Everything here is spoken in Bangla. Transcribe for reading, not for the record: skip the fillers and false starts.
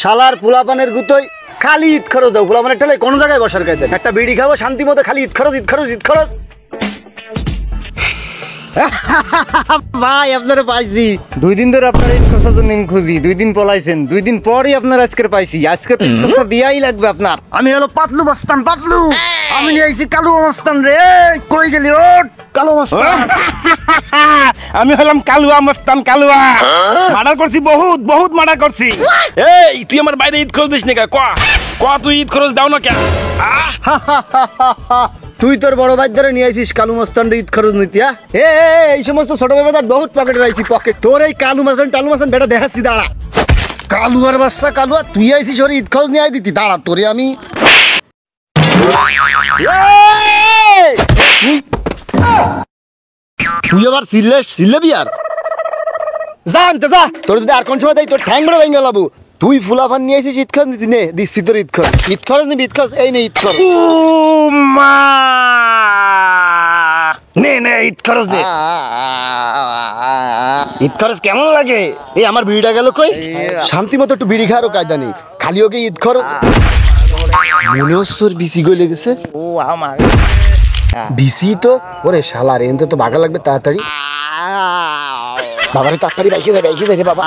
শালার পোলাপানের গুতোই খালি ঈদ খরচ দাও। পোলাপানের ঠেলে কোনো জায়গায় বসার কাজ দেন, একটা বিড়ি খাবো শান্তি মতো, খালি ঈদ খরচ ঈদ খরচ ঈদ খরচ। ভাই আপনারা পাইছি 2 দিন ধরে আপনার ঈদ খরচের জন্য খুঁজি, 2 দিন পলাইছেন, 2 দিন পরই আপনার আজকের পাইছি। আজকে ঈদ খরচ দিয়াই লাগবে আপনার। আমি হলো পাতলু মস্তান, পাতলু। আমি নিয়ে আইছি কালু মস্তান রে। কই গেলি ও কালু মস্তান? আমি হলাম কালুয়া মস্তান, কালুয়া। মার্ডার করছি, বহুত বহুত মার্ডার করছি। এই তুই আমার বাইরে ঈদ খরচ দিস না কে? ক তুই ঈদ খরচ দাও না কে? তুই তোর বড় ভাই ধরে নিয়ে আইছিস কালু মস্তান ঈদ খরচ নিতে? এই সমস্ত ছোট ব্যাপার বহুত পকেটে রাখছি, পকেট। তোর এই কালু মস্তান টালু মস্তান বেটা দেখাচ্ছি, দাঁড়া। কালুয়ার বাচ্চা কালুয়া, তুই আইছিস ওর ঈদ খরচ নিয়ে আই দিতি, দাঁড়া তোরে আমি। তুই আবার সিল্লেবি আর জানতে যা। তোর যদি আর কোন সময় দেয় তোর ঠ্যাং বেড়ে ভেঙে লাবু। তুই ফুলাফান নিয়ে আসিস ঈদ খরচ নিতি, নে দিচ্ছি তোর ঈদ খরচ। ঈদ খরচ নিবি ঈদ খরচ, এই নে ঈদ খরচ। নে নে ঈদ খরচ দে। ঈদ খরচ কেমন লাগে? এই আমার বিড়িটা গেল কই? শান্তি মতো একটু বিড়ি খাওয়ারও কায়দা নেই, খালি ওকে ঈদ খরচ। মনে হচ্ছে ওর বিসি গলে গেছে। ও আমার বিসি তো, ওরে শালার এনতে তো ভাগা লাগবে তাড়াতাড়ি। বাবারে তাড়াতাড়ি বাইকে যাবে রে বাবা।